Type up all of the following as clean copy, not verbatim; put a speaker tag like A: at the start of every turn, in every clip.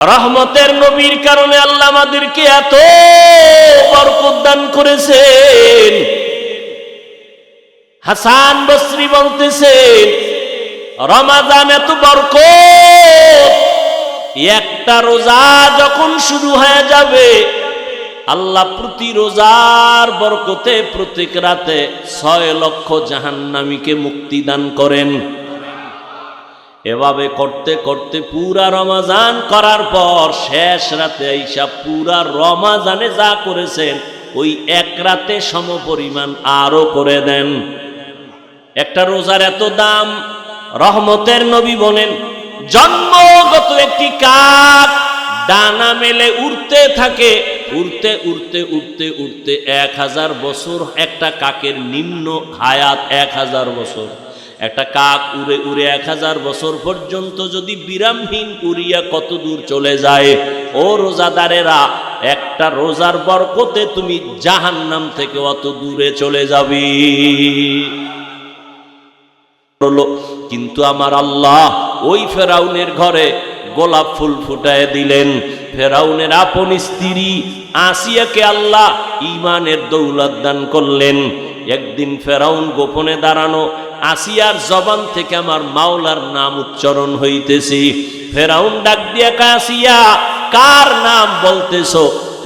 A: রহমতের নবীর কারণে আল্লাহ আমাদেরকে এত বরকত দান করেছেন। হাসান বসরি বলতেছেন, রমাদান এত বরকত, একটা রোজা যখন শুরু হয়ে যাবে আল্লাহ প্রতি রোজার বরকতে প্রত্যেক রাতে 6 লক্ষ জাহান্নামীকে মুক্তি দান করেন। এভাবে করতে করতে পুরা রমাজান করার পর শেষ রাতে আইসা পুরা রমাজানে যা করেছেন ওই এক রাতে সমপরিমাণ আরো করে দেন। একটা রোজার এত দাম। রহমতের নবী বলেন, জন্মগত একটি কাক ডানা মেলে উড়তে থাকে, উড়তে উড়তে উড়তে উড়তে 1000 বছর। একটা কাকের নিম্ন হায়াত 1000 বছর। একটা কাক উড়ে উড়ে 1000 বছর পর্যন্ত যদি বিরামহীন উড়িয়া কত দূর চলে যায়। ও রোজাদারেরা, একটা রোজার বরকতে তুমি জাহান্নাম থেকে অত দূরে চলে যাবে। কিন্তু আমার আল্লাহ ওই ফেরাউনের ঘরে গোলাপ ফুল ফুটায় দিলেন। ফেরাউনের আপন স্ত্রী আসিয়াকে আল্লাহ ঈমানের দৌলত দান করলেন। একদিন ফেরাউন গোপনে দাঁড়ানো, আসিয়ার জবান থেকে আমার মাওলার নাম উচ্চারণ হইতেছে। ফেরাউন ডাক দিয়া কয়, আসিয়া কার নাম বলতেছো?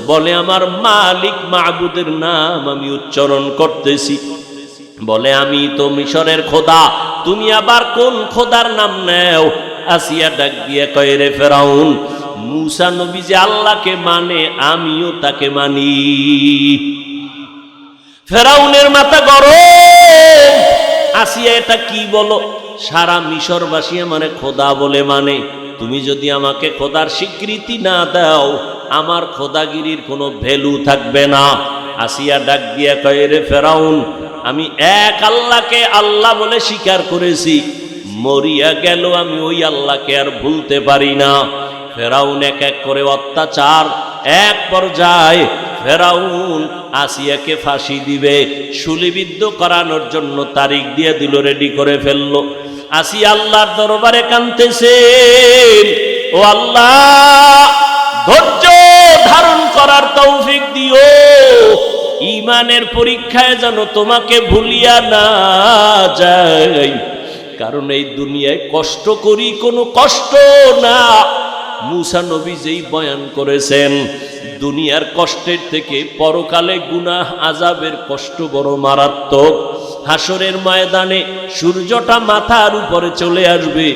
A: বলে, আমার মালিক মাবুদের নাম আমি উচ্চারণ করতেছি। বলে, আমি তো মিশরের খোদা, তুমি আবার কোন খোদার নাম নেও? আসিয়া ডাক দিয়া কয়, রে ফেরাউন, মুসা নবী যে আল্লাহকে মানে আমিও তাকে মানি। ফেরাউনের মাথা গরম। আসিয়া, এটা কি বলো? সারা মিশরবাসী মানে খোদা বলে মানে, তুমি যদি আমাকে খোদার স্বীকৃতি না দাও আমার খোদাগিরির কোনো ভ্যালু থাকবে না। আসিয়া ডাক দিয়া কয়, রে ফেরাউন, আমি এক আল্লাহকে আল্লাহ বলে স্বীকার করেছি, মরিয়া গেল আমি ওই আল্লাহকে আর ভুলতে পারি না। ফেরাউন এক এক করে অত্যাচার। এক পর্যায়ে ফেরাউন আসিয়াকে ফাঁসি দিবে, শুলিবিদ্ধ করানোর জন্য তারিখ দিয়ে দিল, রেডি করে ফেললো। আসিয়া আল্লাহর দরবারে কাঁদতেছেন, ও আল্লাহ, ধৈর্য ধারণ করার তৌফিক দিও, ঈমানের পরীক্ষায় যেন তোমাকে ভুলিয়া না যাই। কারণ এই দুনিয়ায় কষ্ট করি কোনো কষ্ট না। মুসা নবী যেই বয়ান করেছেন, দুনিয়ার কষ্টের থেকে পরকালে গুনাহ আযাবের কষ্ট বড় মারাত্মক। হাসরের ময়দানে সূর্যটা মাথার উপরে চলে আসবে,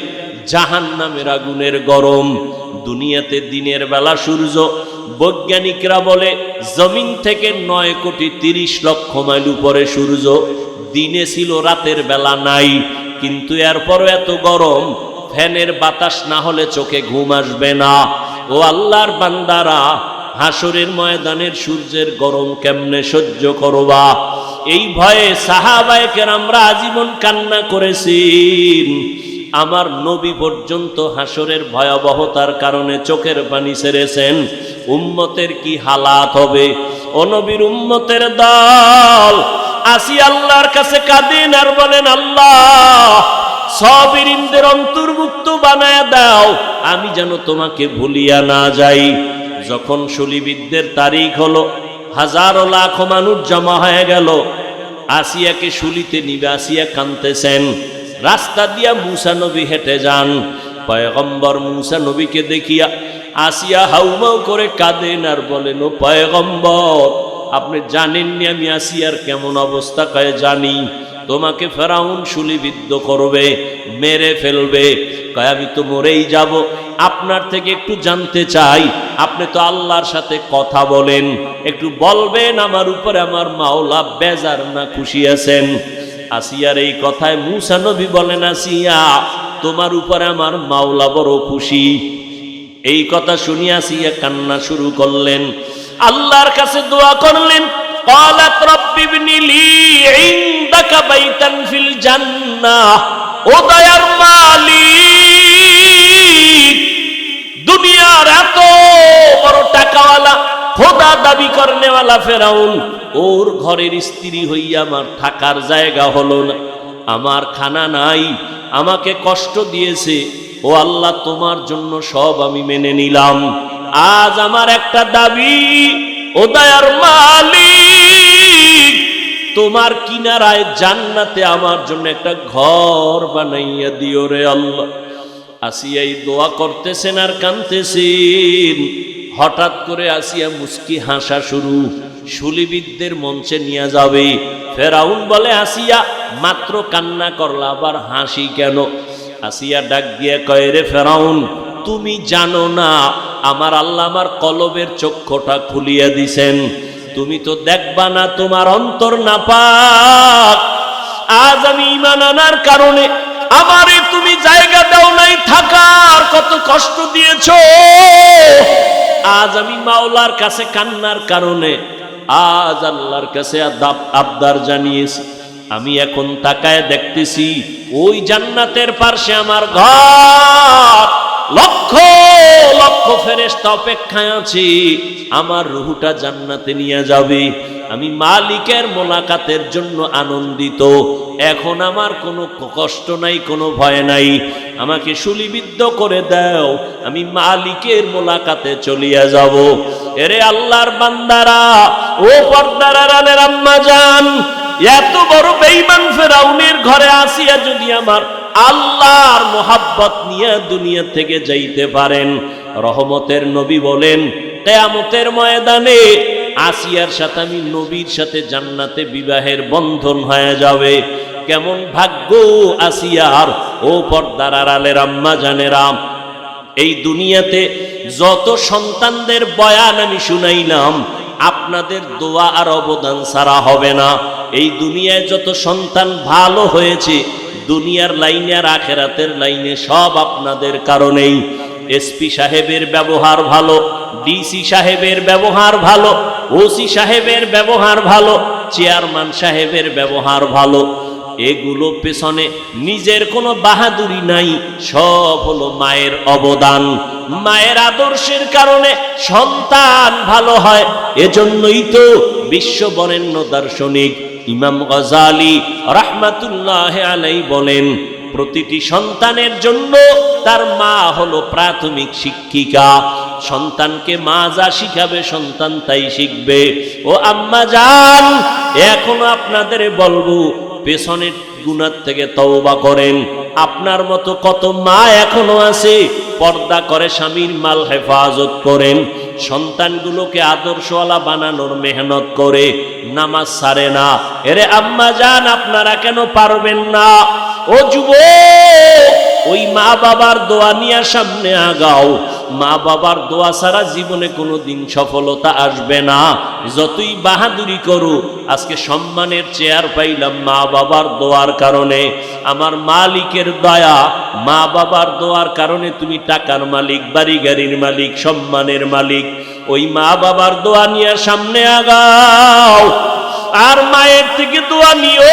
A: জাহান্নামের আগুনের গরম। দুনিয়াতে দিনের বেলা সূর্য, বৈজ্ঞানিকরা বলে জমিন থেকে 9,30,00,000 মাইল উপরে সূর্য। দিনে ছিল, রাতের বেলা নাই, কিন্তু এরপরও এত গরম, ফ্যানের বাতাস না হলে চোখে ঘুম আসবে না। ও আল্লাহর বান্দারা, হাসরের ময়দানের সূর্যের গরম কেমনে সহ্য করবা? এই ভয়ে সাহাবায়ে কেরামরা আজীবন কান্না করেছেন। আমার নবী পর্যন্ত হাসরের ভয়াবহতার কারণে চোখের পানি ছেড়েছেন। উম্মতের কি হালাত হবে? ও নবীর উম্মতের দল আসি আল্লাহর কাছে কাঁদেন আর বলেন, আল্লাহ, সাবিরিনদের অন্তর্ভুক্ত বানায় দাও, আমি যেন তোমাকে ভুলিয়া না যাই। যখন শুলিবিদ্ধের তারিখ হলো, হাজারো লাখো মানুষ জমা হয়ে গেল। আসিয়াকে শুলিতে নিবে, আসিয়া কাঁদতেছেন। রাস্তা দিয়া মুসা নবী হেঁটে যান। পয়গম্বর মুসা নবীকে দেখিয়া আসিয়া হাউমাউ করে কাঁদেন আর বলেন, ও পয়গম্বর, আপনি জানেননি আমি আসিয়ার কেমন অবস্থা? কয়, জানি। তোমাকে ফেরাউন শুলিবিদ্ধ করবে, মেরে ফেলবে। কয়, আমি তো মরেই যাব। আপনার থেকে একটু জানতে চাই, আপনি তো আল্লাহর সাথে কথা বলেন, একটু বলবেন আমার উপরে আমার মাওলা বেজার না খুশি আছেন? আসিয়ার এই কথায় মুসা নবী বলেন, আসিয়া, তোমার উপরে আমার মাওলা বড় খুশি। এই কথা শুনিয়া আসিয়া কান্না শুরু করলেন, আল্লাহর কাছে দোয়া করলেন। ক্বালাত রাব্বি ইবনি লি ইনদাকা বাইতান ফিল জান্নাহ। ও দয়ার মালিক, দুনিয়ার এত বড় টাকাওয়ালা খোদা দাবি করনেওয়ালা ফেরাউন, ওর ঘরের স্ত্রী হইয়া আমার থাকার জায়গা হলো না, আমার খানা নাই, আমাকে কষ্ট দিয়েছে, ও আল্লাহ তোমার জন্য সব আমি মেনে নিলাম। আজ আমার একটা দাবি, ও দয়ার মালিক, তোমার কিনারায় জান্নাতে আমার জন্য একটা ঘর বানাইয়া দিও রে আল্লাহ। আসিয়া এই দোয়া করতেছেন আর কাঁদতেছেন। হঠাৎ করে আসিয়া মুস্কি হাসা শুরু, শুলিবিদদের মঞ্চে নিয়ে যাবে। ফেরাউন বলে, আসিয়া মাত্র কান্না করলা, আবার হাসি কেন? আসিয়া ডাক দিয়ে কয়, রে ফেরাউন, তুমি জানো না আমার আল্লাহ আমার কলবের চক্ষুটা খুলিয়া দিছেন, তুমি তো দেখবা না, তোমার অন্তর নাপাক। আজ আমি ঈমান আনার কারণে আমারে তুমি জায়গা দাও নাই থাকার, কত কষ্ট দিয়েছো। আজ আমি মাওলার কাছে কান্নার কারণে আজ আল্লাহর কাছে আবদার জানিয়েছি। আমি এখন তাকায় দেখতেছি ওই জান্নাতের পাশে আমার ঘর, লক্ষ লক্ষ ফেরেশতা অপেক্ষায় আছে, আমার রূহটা জান্নাতে নিয়ে যাবে। আমি মালিকের মোলাকাতের জন্য আনন্দিত। এখন আমার কোনো কষ্ট নাই, কোনো ভয় নাই। আমাকে শুলিবিদ্ধ করে দাও, আমি মালিকের মোলাকাতে চলিয়া যাব। এরে আল্লাহর বান্দারা, ও পর্দার আড়ালের আম্মা জান, এত বড় বেঈমান ফেরাউনের ঘরে আসিয়া যদি আমার আল্লাহর মোহাব্বত নিয়ে দুনিয়া থেকে যাইতে পারেন, রহমতের নবী বলেন কিয়ামতের ময়দানে আসিয়ার সাথে আমি নবীর সাথে জান্নাতে বিবাহের বন্ধন হয়ে যাবে। কেমন ভাগ্য আসিয়ার! ও পর্দার আড়ালের আম্মা জানেরা, এই দুনিয়াতে যত সন্তানদের বয়ান আমি শুনাইলাম, আপনাদের দোয়া আর অবদান ছাড়া হবে না। এই দুনিয়ায় যত সন্তান ভালো হয়েছে, দুনিয়ার লাইনে আর আখেরাতের লাইনে সব আপনাদের কারণেই। এসপি সাহেবের ব্যবহার ভালো, ডিসি সাহেবের ব্যবহার ভালো, ওসি সাহেবের ব্যবহার ভালো, চেয়ারম্যান সাহেবের ব্যবহার ভালো, এগুলো পেছনে নিজের কোনো বাহাদুরি নাই, সব হলো মায়ের অবদান। মায়ের আদর্শের কারণে সন্তান ভালো হয়। এজন্যই তো বিশ্ব বরেণ্য দার্শনিক ইমাম গজালি রাহমাতুল্লাহ আলাইহি বলেন, প্রতিটি সন্তানের জন্য তার মা হলো প্রাথমিক শিক্ষিকা। সন্তানকে মা যা শিখাবে সন্তান তাই শিখবে। ও আম্মা জান, এখনো আপনাদের বলবো, পেছনের গুনাহ থেকে তওবা করেন। আপনার মতো কত মা এখনো আছে, পর্দা করে স্বামীর মাল হেফাজত করেন, সন্তানগুলোকে আদর্শওয়ালা বানানোর মেহনত করে, নামাজ ছাড়ে না। এরে আম্মা জান, আপনারা কেন পারবেন না? ও যুবক, ওই মা বাবার দোয়া নিয়ে সামনে আগাও। মা বাবার দোয়া ছাড়া জীবনে কোনোদিন সফলতা আসবে না। যতই বাহাদুরি করো, আজকে সম্মানের চেয়ার পাইলাম মা বাবার দোয়ার কারণে। আমার মালিকের দয়া, মা বাবার দোয়ার কারণে তুমি টাকার মালিক, বাড়ি গাড়ির মালিক, সম্মানের মালিক। ওই মা বাবার দোয়া নিয়ে সামনে আগাও, আর মায়ের থেকে দোয়া নিও।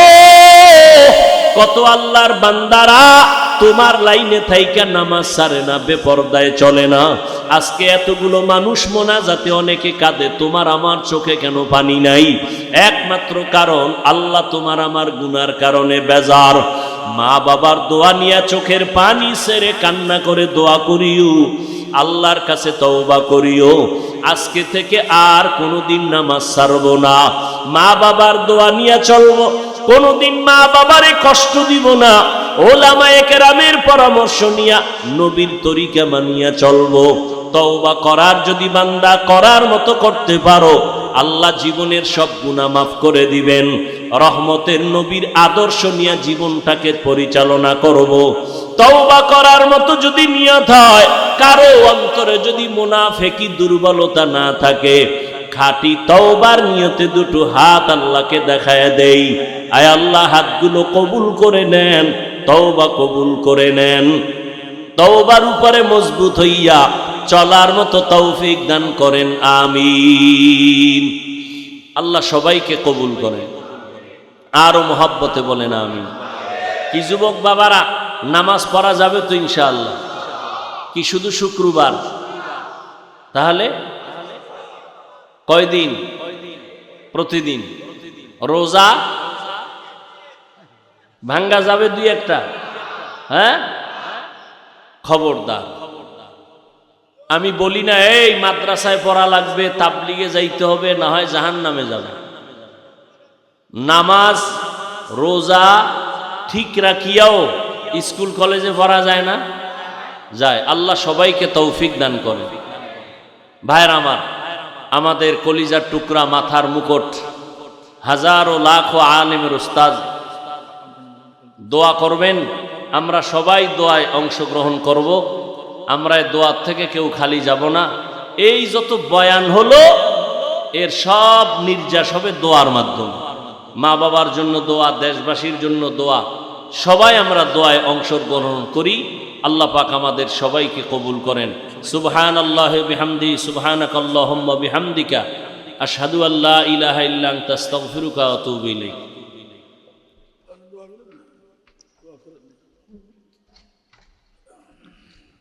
A: কত আল্লাহর বান্দারা তোমার লাইনে থাইকা নামাজ ছাড়ে না, বেপরদায় চলে না। আজকে এতগুলো মানুষ মোনাজাতে অনেকে কাঁদে, তোমার আমার চোখে কেন পানি নাই? একমাত্র কারণ আল্লাহ তোমার আমার গুনার কারণে বেজার। মা বাবার দোয়া নিয়ে চোখের পানি ছেড়ে কান্না করে দোয়া করিও, আল্লাহর কাছে তওবা করিও, আজকে থেকে আর কোনোদিন নামাজ ছাড়বো না, মা বাবার দোয়া নিয়ে চলবো, কোনোদিন মা বাবারে কষ্ট দিব না, ওলামায়ে কেরামের পরামর্শ নিয়া নবীর তরিকা মানিয়া চলবো। তওবা করার যদি বান্দা করার মতো করতে পারো, আল্লাহ জীবনের সব গুনাহ মাফ করে দিবেন। রহমতের নবীর আদর্শ নিয়ে জীবনটাকে পরিচালনা করব। তওবা করার মতো যদি নিয়ত হয়, কারো অন্তরে যদি মুনাফিকি দুর্বলতা না থাকে, খাঁটি তওবার নিয়তে দুটো হাত আল্লাহকে দেখায় দেই, আয় আল্লাহ হাতগুলো কবুল করে নেন, তওবা কবুল করে নেন। তওবার উপরে মজবুত হইয়া চলার মতো তৌফিক দান করেন, আমিন। আল্লাহ সবাইকে কবুল করেন, আরো মহব্বতে বলেন আমিন। কি যুবক বাবারা, নামাজ পড়া যাবে তো ইনশাআল্লাহ? কি শুধু শুক্রবার? তাহলে কয়দিন? প্রতিদিন। রোজা ভাঙ্গা যাবে দুই একটা, হ্যাঁ? খবরদার। আমি বলি না এই মাদ্রাসায় পড়া লাগবে, তাবলিগে যাইতে হবে, না হয় জাহান্নামে যাবে। নামাজ রোজা ঠিক রাখিয়াও স্কুল কলেজে পড়া যায় না? যায়। আল্লাহ সবাইকে তৌফিক দান করে। ভাইয়ের আমার, আমাদের কলিজার টুকরা, মাথার মুকুট, হাজারো লাখো আলেমের উস্তাদ দোয়া করবেন। আমরা সবাই দোয়ায় অংশগ্রহণ করব। আমরা এই দোয়ার থেকে কেউ খালি যাব না। এই যত বয়ান হলো এর সব নির্যাস হবে দোয়ার মাধ্যমে। মা বাবার জন্য দোয়া, দেশবাসীর জন্য দোয়া, সবাই আমরা দোয়ায় অংশগ্রহণ করি। আল্লাহ পাক আমাদের সবাইকে কবুল করেন। সুবহানাল্লাহি বিহামদি, সুবহানাকাল্লাহুম্মা বিহামদিকা, আশহাদু আল্লা ইলাহা ইল্লা আনতা আস্তাগফিরুকা ওয়া আতুবু ইলাইক।